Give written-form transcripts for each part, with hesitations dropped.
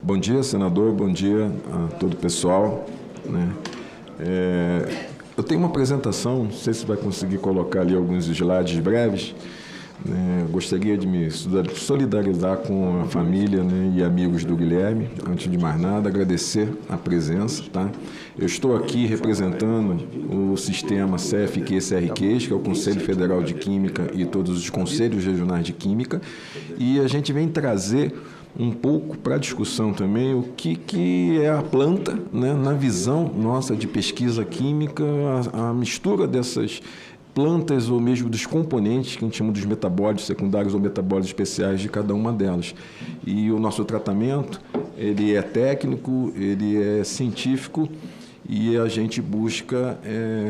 Bom dia, senador. Bom dia a todo o pessoal, né? Eu tenho uma apresentação, não sei se vai conseguir colocar ali alguns slides breves. Gostaria de me solidarizar com a família, né, e amigos do Guilherme. Antes de mais nada, agradecer a presença. Tá? Eu estou aqui representando o sistema CFQ-CRQs, que é o Conselho Federal de Química e todos os Conselhos Regionais de Química, e a gente vem trazer um pouco para a discussão também o que é a planta, né, na visão nossa de pesquisa química, a mistura dessas plantas ou mesmo dos componentes que a gente chama dos metabólitos secundários ou metabólitos especiais de cada uma delas. E o nosso tratamento, ele é técnico, ele é científico e a gente busca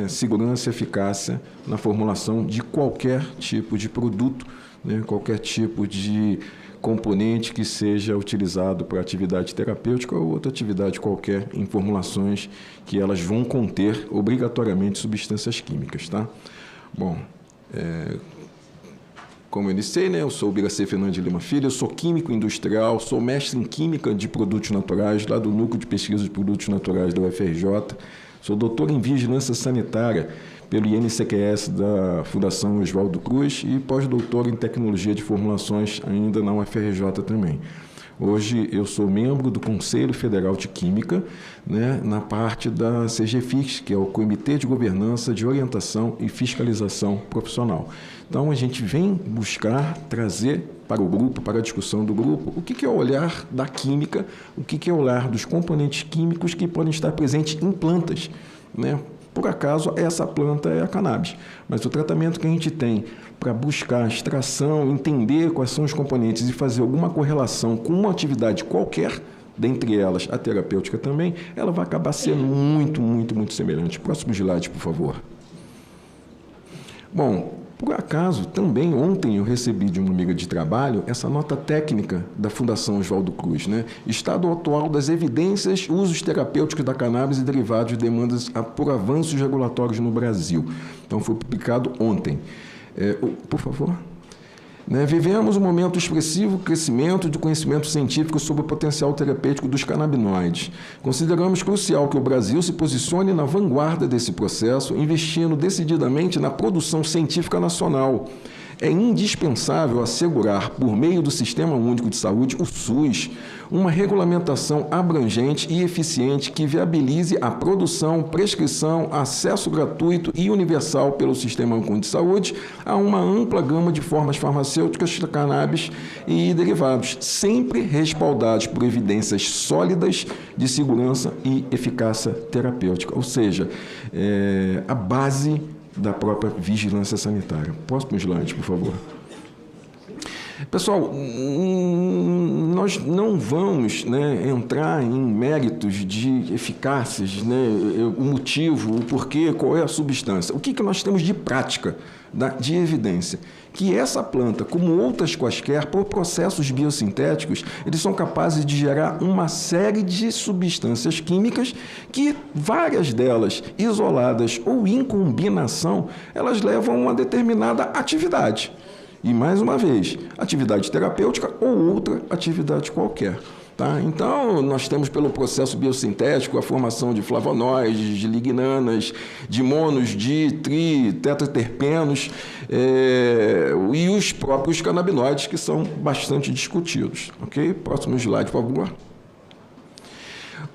segurança e eficácia na formulação de qualquer tipo de produto, né, qualquer tipo de componente que seja utilizado para atividade terapêutica ou outra atividade qualquer em formulações que elas vão conter obrigatoriamente substâncias químicas, tá? Bom, como eu disse, né, eu sou o Biracê Fernandes de Lima Filho, eu sou químico industrial, sou mestre em Química de Produtos Naturais, lá do Núcleo de Pesquisa de Produtos Naturais da UFRJ, sou doutor em Vigilância Sanitária pelo INCQS da Fundação Oswaldo Cruz e pós-doutor em Tecnologia de Formulações ainda na UFRJ também. Hoje eu sou membro do Conselho Federal de Química, né, na parte da CGFIX, que é o Comitê de Governança de Orientação e Fiscalização Profissional. Então, a gente vem buscar trazer para o grupo, para a discussão do grupo, o que é o olhar da química, o que é o olhar dos componentes químicos que podem estar presentes em plantas, né? Por acaso, essa planta é a cannabis, mas o tratamento que a gente tem para buscar a extração, entender quais são os componentes e fazer alguma correlação com uma atividade qualquer, dentre elas a terapêutica também, ela vai acabar sendo muito semelhante. Próximo slide, por favor. Bom, por acaso, também ontem eu recebi de uma amiga de trabalho essa nota técnica da Fundação Oswaldo Cruz, né? Estado atual das evidências, usos terapêuticos da cannabis e derivados de demandas por avanços regulatórios no Brasil. Então, foi publicado ontem. Por favor. Vivemos um momento expressivo crescimento de conhecimento científico sobre o potencial terapêutico dos canabinoides. Consideramos crucial que o Brasil se posicione na vanguarda desse processo, investindo decididamente na produção científica nacional. É indispensável assegurar, por meio do Sistema Único de Saúde, o SUS, uma regulamentação abrangente e eficiente que viabilize a produção, prescrição, acesso gratuito e universal pelo Sistema Único de Saúde a uma ampla gama de formas farmacêuticas de cannabis e derivados, sempre respaldados por evidências sólidas de segurança e eficácia terapêutica, ou seja, a base da própria vigilância sanitária. Próximo slide, por favor. Pessoal, nós não vamos, né, entrar em méritos de eficácias, né, o motivo, o porquê, qual é a substância. O que nós temos de prática, de evidência? Que essa planta, como outras quaisquer, por processos biosintéticos, eles são capazes de gerar uma série de substâncias químicas que, várias delas, isoladas ou em combinação, elas levam a uma determinada atividade. E, mais uma vez, atividade terapêutica ou outra atividade qualquer. Tá? Então, nós temos pelo processo biosintético a formação de flavonoides, de lignanas, de monos, de tetraterpenos e os próprios canabinoides, que são bastante discutidos. Okay? Próximo slide, por favor.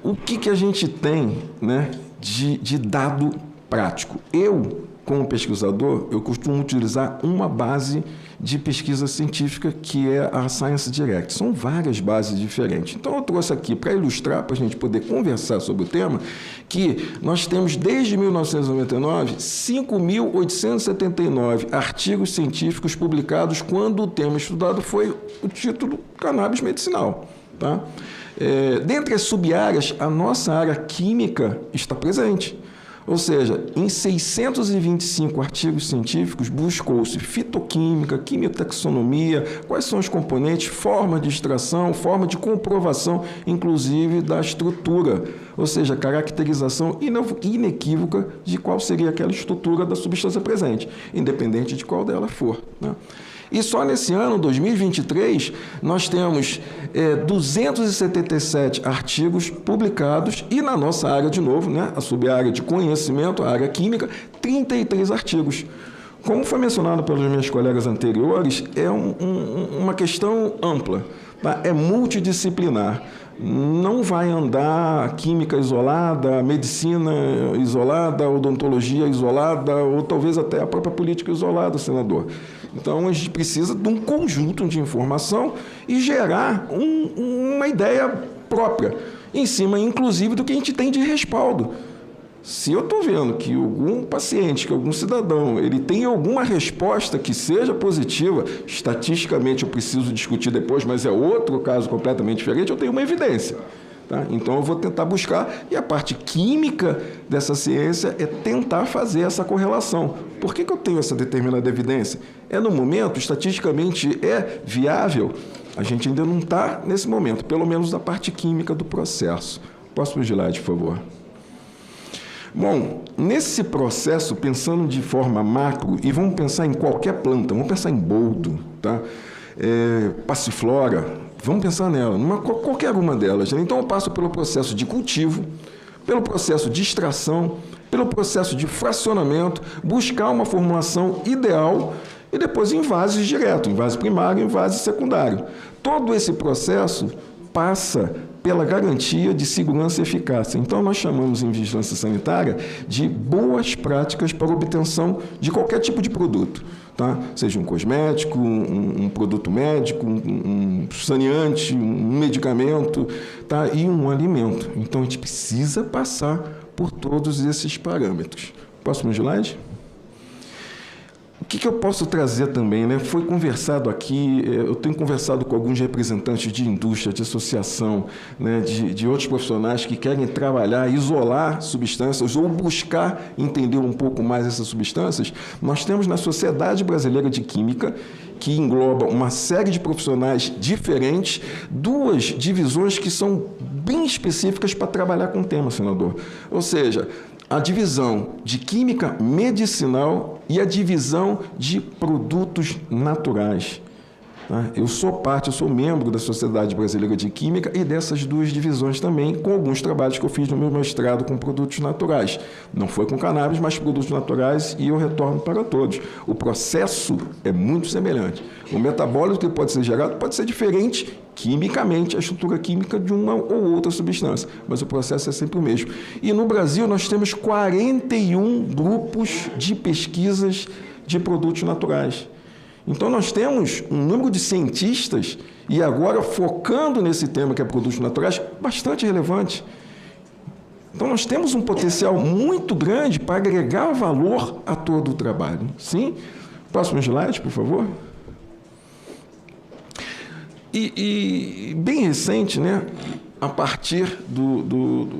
O que a gente tem, né, de dado prático? Como pesquisador, eu costumo utilizar uma base de pesquisa científica que é a Science Direct. São várias bases diferentes. Então, eu trouxe aqui para ilustrar, para a gente poder conversar sobre o tema, que nós temos, desde 1999, 5.879 artigos científicos publicados quando o tema estudado foi o título Cannabis Medicinal. Tá? Dentre as sub-áreas, a nossa área química está presente. Ou seja, em 625 artigos científicos, buscou-se fitoquímica, quimiotaxonomia, quais são os componentes, forma de extração, forma de comprovação, inclusive da estrutura, ou seja, caracterização inequívoca de qual seria aquela estrutura da substância presente, independente de qual dela for. Né? E só nesse ano, 2023, nós temos 277 artigos publicados e na nossa área, de novo, né, a sub-área de conhecimento, a área química, 33 artigos. Como foi mencionado pelos meus colegas anteriores, é uma questão ampla, tá? É multidisciplinar. Não vai andar química isolada, medicina isolada, odontologia isolada, ou talvez até a própria política isolada, senador. Então, a gente precisa de um conjunto de informação e gerar uma ideia própria, em cima, inclusive, do que a gente tem de respaldo. Se eu estou vendo que algum paciente, que algum cidadão, ele tem alguma resposta que seja positiva, estatisticamente eu preciso discutir depois, mas é outro caso completamente diferente, eu tenho uma evidência. Tá? Então eu vou tentar buscar, e a parte química dessa ciência é tentar fazer essa correlação. Por que eu tenho essa determinada evidência? No momento, estatisticamente é viável, a gente ainda não está nesse momento, pelo menos da parte química do processo. Próximo slide, por favor. Bom, nesse processo, pensando de forma macro, e vamos pensar em qualquer planta, vamos pensar em boldo, tá? Passiflora, vamos pensar nela, qualquer uma delas. Né? Então, eu passo pelo processo de cultivo, pelo processo de extração, pelo processo de fracionamento, buscar uma formulação ideal e depois em vasos direto, em vaso primário e em vaso secundário. Todo esse processo passa pela garantia de segurança e eficácia. Então, nós chamamos em vigilância sanitária de boas práticas para obtenção de qualquer tipo de produto, tá? Seja um cosmético, um produto médico, um saneante, um medicamento, tá? E um alimento. Então, a gente precisa passar por todos esses parâmetros. Próximo slide. O que eu posso trazer também, né? Foi conversado aqui, eu tenho conversado com alguns representantes de indústria, de associação, né? de outros profissionais que querem trabalhar, isolar substâncias ou buscar entender um pouco mais essas substâncias. Nós temos na Sociedade Brasileira de Química, que engloba uma série de profissionais diferentes, duas divisões que são bem específicas para trabalhar com o tema, senador. Ou seja, a divisão de química medicinal e a divisão de produtos naturais. Eu sou membro da Sociedade Brasileira de Química e dessas duas divisões também, com alguns trabalhos que eu fiz no meu mestrado com produtos naturais. Não foi com cannabis, mas produtos naturais, e eu retorno para todos. O processo é muito semelhante. O metabólito que pode ser gerado pode ser diferente quimicamente, a estrutura química de uma ou outra substância, mas o processo é sempre o mesmo. E no Brasil nós temos 41 grupos de pesquisas de produtos naturais. Então, nós temos um número de cientistas, e agora focando nesse tema que é produtos naturais, bastante relevante. Então, nós temos um potencial muito grande para agregar valor a todo o trabalho. Sim? Próximo slide, por favor. E bem recente, né, a partir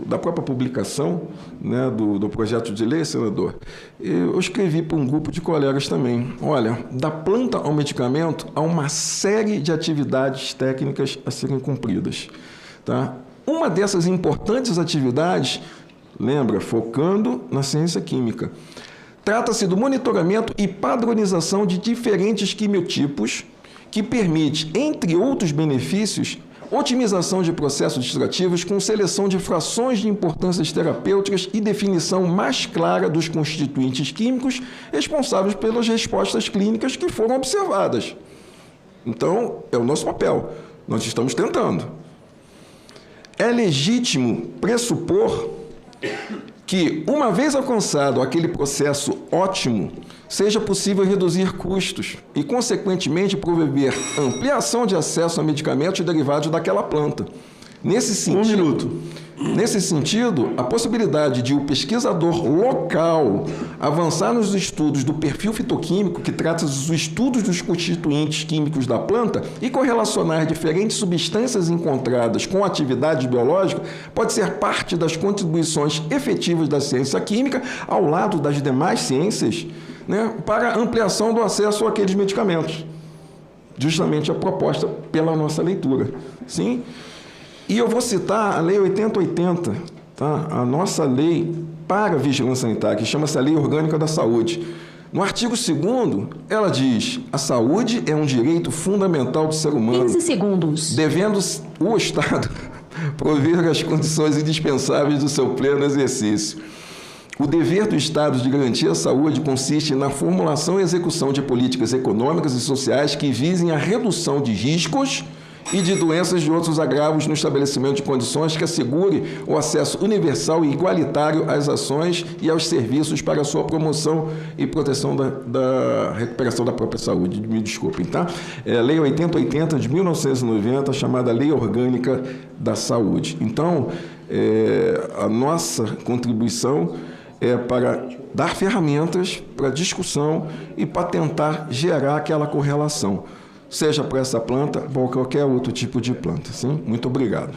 da própria publicação, né, do projeto de lei, senador, eu escrevi para um grupo de colegas também. Olha, da planta ao medicamento, há uma série de atividades técnicas a serem cumpridas. Tá? Uma dessas importantes atividades, lembra, focando na ciência química, trata-se do monitoramento e padronização de diferentes quimiotipos, que permite, entre outros benefícios, otimização de processos extrativos com seleção de frações de importâncias terapêuticas e definição mais clara dos constituintes químicos responsáveis pelas respostas clínicas que foram observadas. Então, é o nosso papel. Nós estamos tentando. É legítimo pressupor que, uma vez alcançado aquele processo ótimo, seja possível reduzir custos e, consequentemente, promover ampliação de acesso a medicamentos derivados daquela planta. Nesse sentido, a possibilidade de o pesquisador local avançar nos estudos do perfil fitoquímico, que trata dos estudos dos constituintes químicos da planta, e correlacionar diferentes substâncias encontradas com atividade biológica, pode ser parte das contribuições efetivas da ciência química ao lado das demais ciências, né, para a ampliação do acesso àqueles medicamentos. Justamente a proposta pela nossa leitura. Sim? E eu vou citar a Lei 8080, tá? A nossa lei para a vigilância sanitária, que chama-se a Lei Orgânica da Saúde. No artigo 2º, ela diz: a saúde é um direito fundamental do ser humano. 15 segundos. Devendo o Estado prover as condições indispensáveis do seu pleno exercício. O dever do Estado de garantir a saúde consiste na formulação e execução de políticas econômicas e sociais que visem a redução de riscos e de doenças e outros agravos no estabelecimento de condições que assegure o acesso universal e igualitário às ações e aos serviços para a sua promoção e proteção da recuperação da própria saúde. Me desculpem, tá? Lei 8080 de 1990, chamada Lei Orgânica da Saúde. Então, a nossa contribuição é para dar ferramentas para discussão e para tentar gerar aquela correlação, seja para essa planta ou qualquer outro tipo de planta. Sim? Muito obrigado.